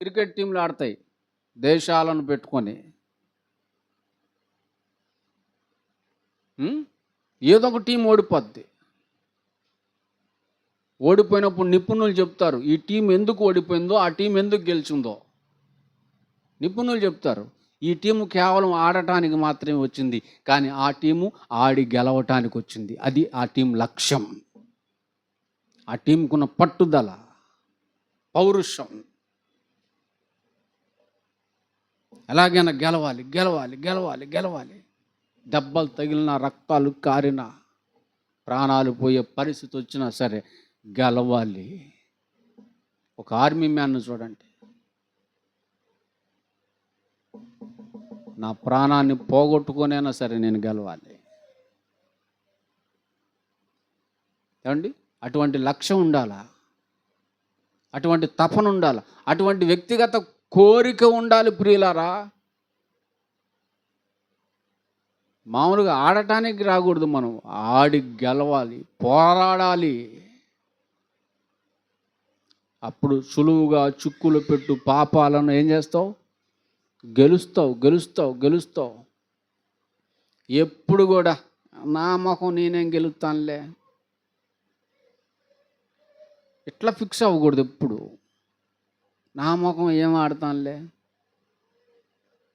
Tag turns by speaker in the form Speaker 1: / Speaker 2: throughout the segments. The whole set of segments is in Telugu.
Speaker 1: క్రికెట్ టీంలు ఆడతాయి దేశాలను పెట్టుకొని. ఏదో ఒక టీం ఓడిపోద్ది. ఓడిపోయినప్పుడు నిపుణులు చెప్తారు ఈ టీం ఎందుకు ఓడిపోయిందో, ఆ టీం ఎందుకు గెలిచిందో నిపుణులు చెప్తారు. ఈ టీము కేవలం ఆడటానికి మాత్రమే వచ్చింది, కానీ ఆ టీము ఆడి గెలవటానికి వచ్చింది. అది ఆ టీం లక్ష్యం, ఆ టీంకున్న పట్టుదల, పౌరుషం. ఎలాగైనా గెలవాలి గెలవాలి గెలవాలి గెలవాలి. దెబ్బలు తగిలిన, రక్తాలు కారిన, ప్రాణాలు పోయే పరిస్థితి వచ్చినా సరే గెలవాలి. ఒక ఆర్మీ మ్యాన్ను చూడండి, నా ప్రాణాన్ని పోగొట్టుకొనైనా సరే నేను గెలవాలి. ఏమండి, అటువంటి లక్ష్యం ఉండాలా, అటువంటి తపన ఉండాలి, అటువంటి వ్యక్తిగత కోరిక ఉండాలి ప్రియులారా. మామూలుగా ఆడటానికి రాకూడదు, మనం ఆడి గెలవాలి, పోరాడాలి. అప్పుడు సులువుగా చిక్కులు పెట్టు పాపాలను ఏం చేస్తావు? గెలుస్తావు గెలుస్తావు గెలుస్తావు. ఎప్పుడు కూడా నా ముఖం నేనేం గెలుస్తానులే ఇట్లా ఫిక్స్ అవ్వకూడదు. ఎప్పుడు నా ముఖం ఏం ఆడతానులే,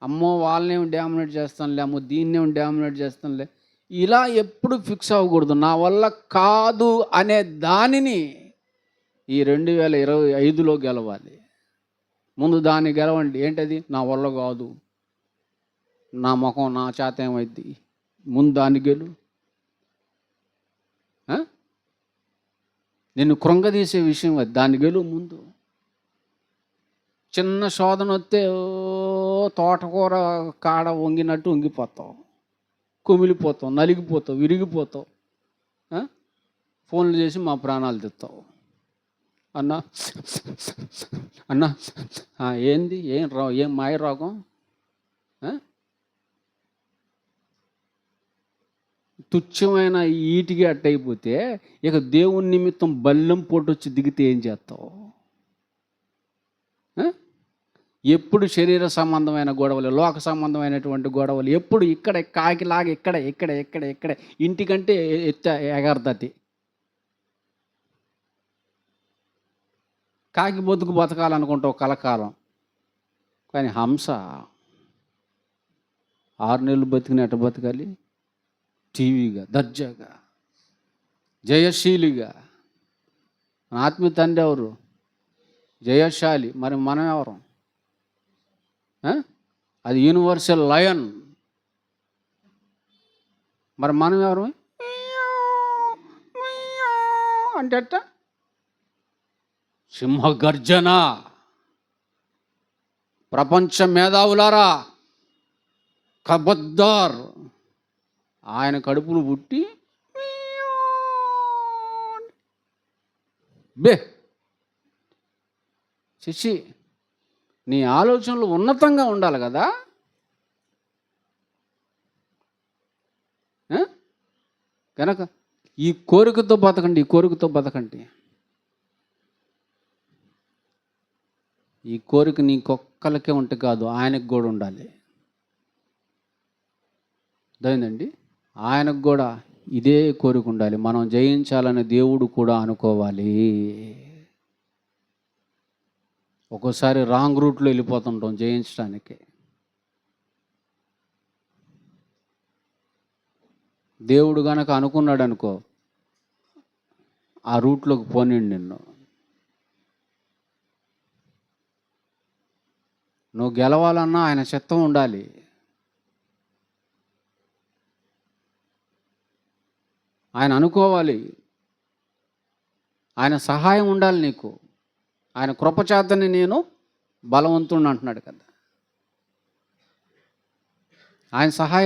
Speaker 1: అమ్మో వాళ్ళనేమి డామినేట్ చేస్తానులే, అమ్మో దీన్నేమి డామినేట్ చేస్తానులే, ఇలా ఎప్పుడు ఫిక్స్ అవ్వకూడదు. నా వల్ల కాదు అనే దానిని ఈ 2025లో గెలవాలి. ముందు దాన్ని గెలవండి. ఏంటది? నా వల్ల కాదు, నా ముఖం నా చేత ఏమైద్ది, ముందు దాన్ని గెలు. నిన్ను కృంగదీసే విషయం అది, దాన్ని గెలు ముందు. చిన్న శోధన వస్తే తోటకూర కాడ వంగినట్టు వంగిపోతావు, కుమిలిపోతావు, నలిగిపోతావు, విరిగిపోతావు. ఫోన్లు చేసి మా ప్రాణాలు తెస్తావు. అన్నా అన్నా ఏంది, ఏం మాయ రోగం? తుచ్చమైన ఈటికి అట్టయిపోతే ఇక దేవుని నిమిత్తం బల్లెం పొట్టొచ్చి దిగితే ఏం చేస్తావు? ఎప్పుడు శరీర సంబంధమైన గొడవలు, లోక సంబంధమైనటువంటి గొడవలు, ఎప్పుడు ఇక్కడ కాకిలాగా ఇక్కడ ఇక్కడ ఇక్కడ ఇక్కడ ఇంటికంటే ఎగర్దతి. కాకి బతుకు బతకాలనుకుంటావు కలకాలం, కానీ హంస 6 నెలలు బతికిన ఎట్ట బతకాలి? టీవీగా, దర్జాగా, జయశీలిగా. ఆత్మీయ తండ్రి ఎవరు? జయశాలి. మరి మనం ఎవరు? అది యూనివర్సల్ లయన్. మరి మనం ఎవరు అంటే అట్ట? సింహగర్జన. ప్రపంచ మేధావులారా, ఖబర్దార్. ఆయన కడుపును పుట్టి శశి, నీ ఆలోచనలు ఉన్నతంగా ఉండాలి కదా. కనుక ఈ కోరికతో బతకండి, ఈ కోరికతో బతకండి. ఈ కోరిక నీకొక్కలకే ఉంటే కాదు, ఆయనకు కూడా ఉండాలి. అదేందండి, ఆయనకు కూడా ఇదే కోరిక ఉండాలి. మనం జయించాలని దేవుడు కూడా అనుకోవాలి. ఒక్కోసారి రాంగ్ రూట్లో వెళ్ళిపోతుంటాం జయించడానికి. దేవుడు గనక అనుకున్నాడు అనుకో, ఆ రూట్లోకి పోనిండి నిన్ను. నువ్వు గెలవాలన్నా ఆయన చిత్తం ఉండాలి. ఆయన అనుకోవాలి, ఆయన సహాయం ఉండాలి నీకు. ఆయన కృపచేతని నేను బలవంతుడిని అంటున్నాడు కదా. ఆయన సహాయం